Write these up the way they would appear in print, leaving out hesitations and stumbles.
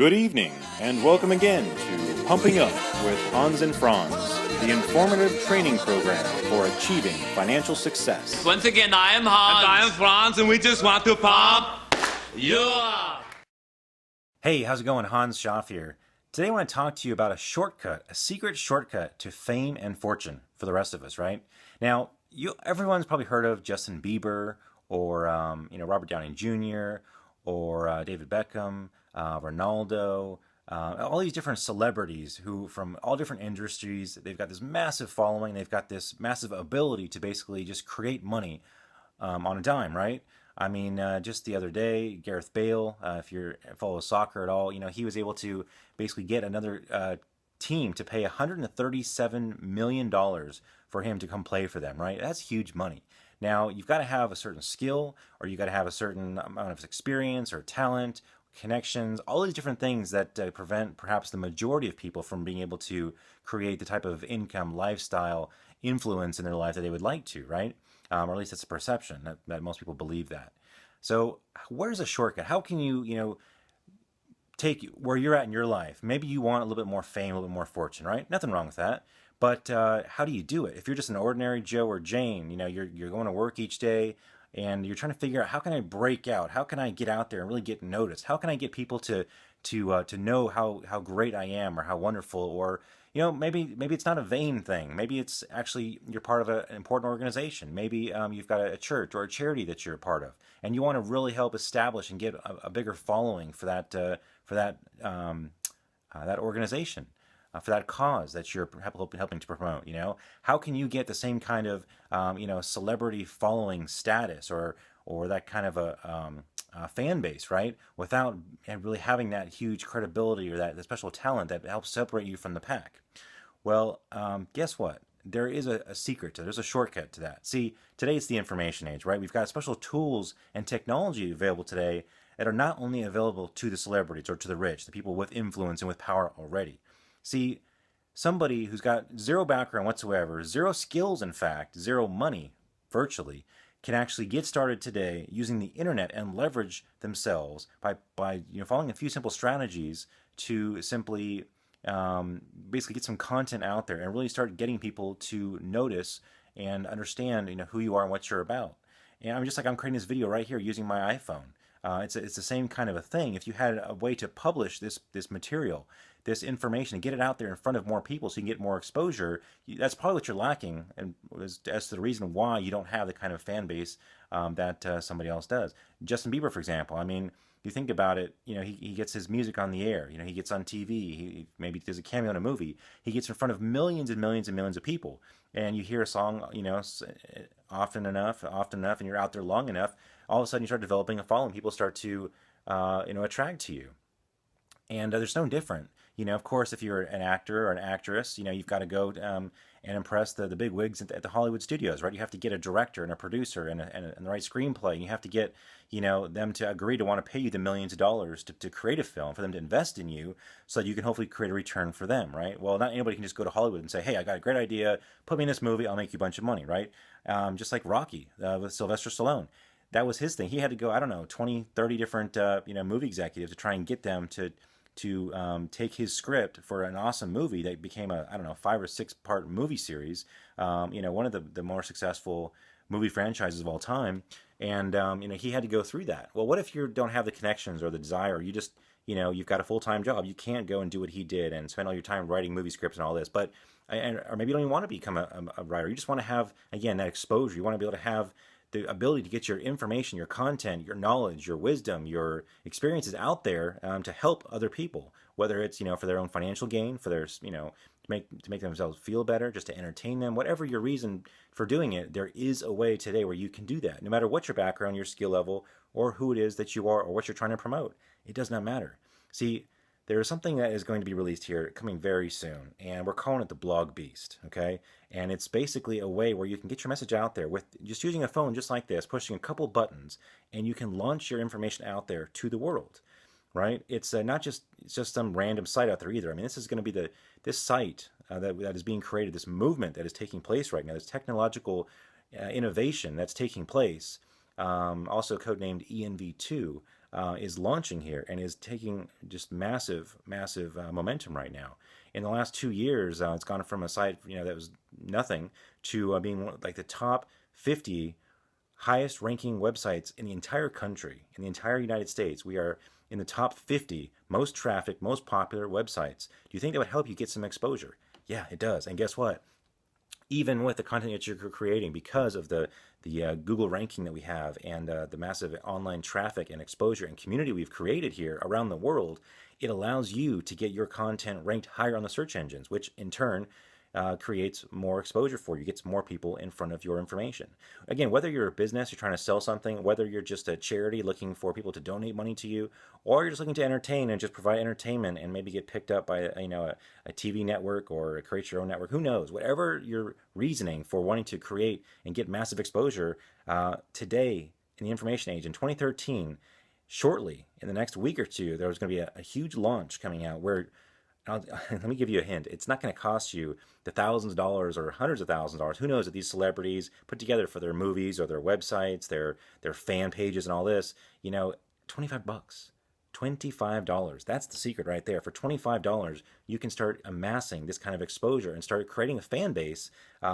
Good evening, and welcome again to Pumping Up with Hans and Franz, the informative training program for achieving financial success. Once again, I am Hans. And I am Franz, and we just want to pump you up. Hey, how's it going? Hans Schaff here. Today I want to talk to you about a shortcut, a secret shortcut to fame and fortune for the rest of us, right? Now, everyone's probably heard of Justin Bieber or Robert Downey Jr. or David Beckham, Ronaldo, all these different celebrities who from all different industries, they've got this massive following, they've got this massive ability to basically just create money on a dime, right? I mean, just the other day, Gareth Bale, if you follow soccer at all, he was able to basically get another team to pay $137 million for him to come play for them, right? That's huge money. Now, you've got to have a certain skill, or you've got to have a certain amount of experience or talent, connections, all these different things that prevent perhaps the majority of people from being able to create the type of income, lifestyle, influence in their life that they would like to, right? Or at least that's a perception that most people believe that. So where's a shortcut? How can you, take where you're at in your life? Maybe you want a little bit more fame, a little bit more fortune, right? Nothing wrong with that. But how do you do it? If you're just an ordinary Joe or Jane, you're going to work each day and you're trying to figure out, how can I break out? How can I get out there and really get noticed? How can I get people to know how great I am or how wonderful? Or maybe it's not a vain thing. Maybe it's actually you're part of an important organization. Maybe you've got a church or a charity that you're a part of, and you want to really help establish and get a bigger following for that organization, for that cause that you're helping to promote. How can you get the same kind of celebrity following status or that kind of a fan base, right? Without really having that huge credibility or that special talent that helps separate you from the pack. Well, guess what? There is a secret to it. There's a shortcut to that. See, today it's the information age, right? We've got special tools and technology available today that are not only available to the celebrities or to the rich, the people with influence and with power already. See, somebody who's got zero background whatsoever, zero skills, in fact, zero money, virtually, can actually get started today using the internet and leverage themselves by following a few simple strategies to simply basically get some content out there and really start getting people to notice and understand who you are and what you're about. And I'm creating this video right here using my iPhone. It's the same kind of a thing. If you had a way to publish this material, this information, and get it out there in front of more people so you can get more exposure, that's probably what you're lacking, and as to the reason why you don't have the kind of fan base that somebody else does. Justin Bieber, for example, you think about it, he gets his music on the air, he gets on TV, he maybe does a cameo in a movie, he gets in front of millions and millions and millions of people, and you hear a song, often enough, and you're out there long enough, all of a sudden you start developing a following, people start to, attract to you. And there's no different. Of course, if you're an actor or an actress, you've got to go and impress the big wigs at the Hollywood studios, right? You have to get a director and a producer and the right screenplay. And you have to get, them to agree to want to pay you the millions of dollars to create a film, for them to invest in you so that you can hopefully create a return for them, right? Well, not anybody can just go to Hollywood and say, hey, I got a great idea, put me in this movie, I'll make you a bunch of money, right? Just like Rocky with Sylvester Stallone. That was his thing. He had to go, 20, 30 different, movie executives to try and get them to take his script for an awesome movie that became a 5 or 6 part movie series, one of the more successful movie franchises of all time. And, he had to go through that. Well, what if you don't have the connections or the desire, or you just, you've got a full-time job, you can't go and do what he did and spend all your time writing movie scripts and all this, or maybe you don't even want to become a writer. You just want to have, again, that exposure. You want to be able to have the ability to get your information, your content, your knowledge, your wisdom, your experiences out there to help other people, whether it's, for their own financial gain, for their, to make themselves feel better, just to entertain them, whatever your reason for doing it, there is a way today where you can do that. No matter what your background, your skill level, or who it is that you are, or what you're trying to promote, it does not matter. See, there is something that is going to be released here coming very soon, and we're calling it the Blog Beast, okay? And it's basically a way where you can get your message out there with just using a phone just like this, pushing a couple buttons, and you can launch your information out there to the world, right? It's not just some random site out there either. This is going to be this site that is being created, this movement that is taking place right now, this technological innovation that's taking place, also codenamed ENV2, is launching here and is taking just massive momentum right now. In the last 2 years, it's gone from a site that was nothing to being like the top 50 highest ranking websites in the entire country, in the entire United States. We are in the top 50 most traffic, most popular websites. Do you think that would help you get some exposure? Yeah, it does. And guess what? Even with the content that you're creating, because of the Google ranking that we have and the massive online traffic and exposure and community we've created here around the world, it allows you to get your content ranked higher on the search engines, which in turn creates more exposure for you, gets more people in front of your information. Again, whether you're a business, you're trying to sell something, whether you're just a charity looking for people to donate money to you, or you're just looking to entertain and just provide entertainment and maybe get picked up by a TV network or create your own network, who knows? Whatever your reasoning for wanting to create and get massive exposure, today in the information age in 2013, shortly in the next week or two, there's going to be a huge launch coming out where let me give you a hint. It's not going to cost you the thousands of dollars or hundreds of thousands of dollars. Who knows that these celebrities put together for their movies or their websites, their fan pages and all this, $25. $25. That's the secret right there. For $25, you can start amassing this kind of exposure and start creating a fan base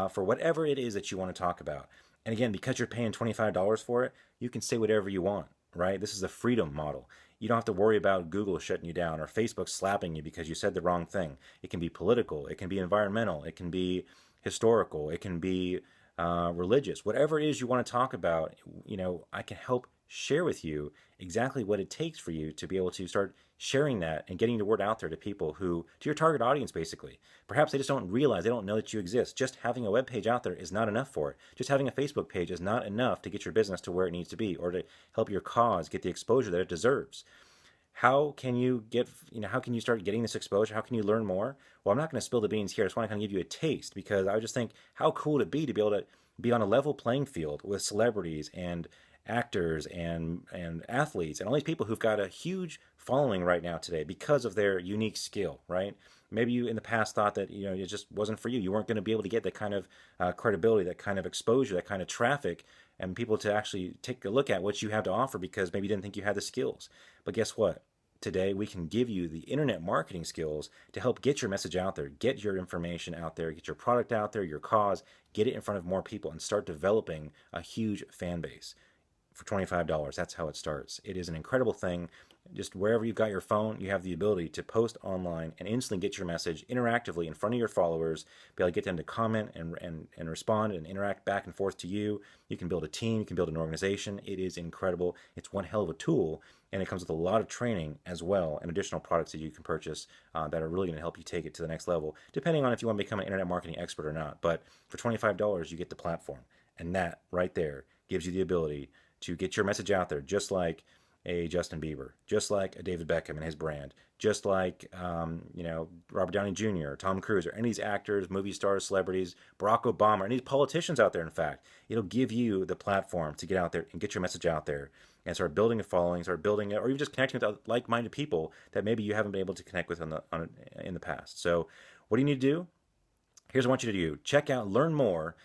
for whatever it is that you want to talk about. And again, because you're paying $25 for it, you can say whatever you want, right? This is a freedom model. You don't have to worry about Google shutting you down or Facebook slapping you because you said the wrong thing. It can be political. It can be environmental. It can be historical. It can be religious. Whatever it is you want to talk about, I can help share with you exactly what it takes for you to be able to start sharing that and getting the word out there to people to your target audience, basically. Perhaps they just don't realize, they don't know that you exist. Just having a web page out there is not enough for it. Just having a Facebook page is not enough to get your business to where it needs to be or to help your cause get the exposure that it deserves. How can you start getting this exposure? How can you learn more? Well, I'm not going to spill the beans here. I just want to kind of give you a taste, because I just think how cool would it be to be able to be on a level playing field with celebrities and actors and athletes and all these people who've got a huge following right now today because of their unique skill, right? Maybe you in the past thought that it just wasn't for you. You weren't going to be able to get that kind of credibility, that kind of exposure, that kind of traffic, and people to actually take a look at what you have to offer because maybe you didn't think you had the skills. But guess what? Today we can give you the internet marketing skills to help get your message out there, get your information out there, get your product out there, your cause, get it in front of more people, and start developing a huge fan base. For $25, that's how it starts. It is an incredible thing. Just wherever you've got your phone, you have the ability to post online and instantly get your message interactively in front of your followers, be able to get them to comment and respond and interact back and forth to you. You can build a team, you can build an organization. It is incredible. It's one hell of a tool, and it comes with a lot of training as well and additional products that you can purchase that are really going to help you take it to the next level, depending on if you want to become an internet marketing expert or not. But for $25, you get the platform, and that right there gives you the ability to get your message out there, just like a Justin Bieber, just like a David Beckham and his brand, just like Robert Downey Jr., or Tom Cruise, or any of these actors, movie stars, celebrities, Barack Obama, or any politicians out there. In fact, it'll give you the platform to get out there and get your message out there and start building a following, start building it, or even just connecting with like-minded people that maybe you haven't been able to connect with in the past. So what do you need to do? Here's what I want you to do. Check out, learn more,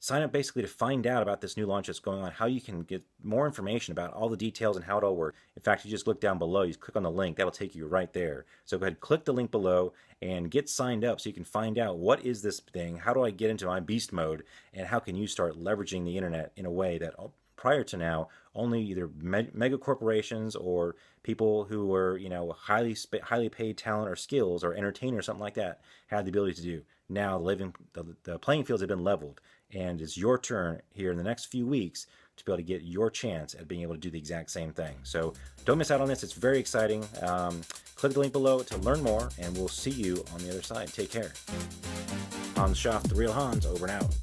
sign up basically to find out about this new launch that's going on, how you can get more information about all the details and how it all works. In fact, you just look down below, you click on the link, that'll take you right there. So go ahead, click the link below and get signed up so you can find out what is this thing, how do I get into my beast mode, and how can you start leveraging the internet in a way that prior to now only either mega corporations or people who were highly paid talent or skills or entertainers or something like that had the ability to do. Now the playing fields have been leveled, and it's your turn here in the next few weeks to be able to get your chance at being able to do the exact same thing. So don't miss out on this. It's very exciting. Click the link below to learn more, and we'll see you on the other side. Take care. Hans Schaff, The Real Hans, over and out.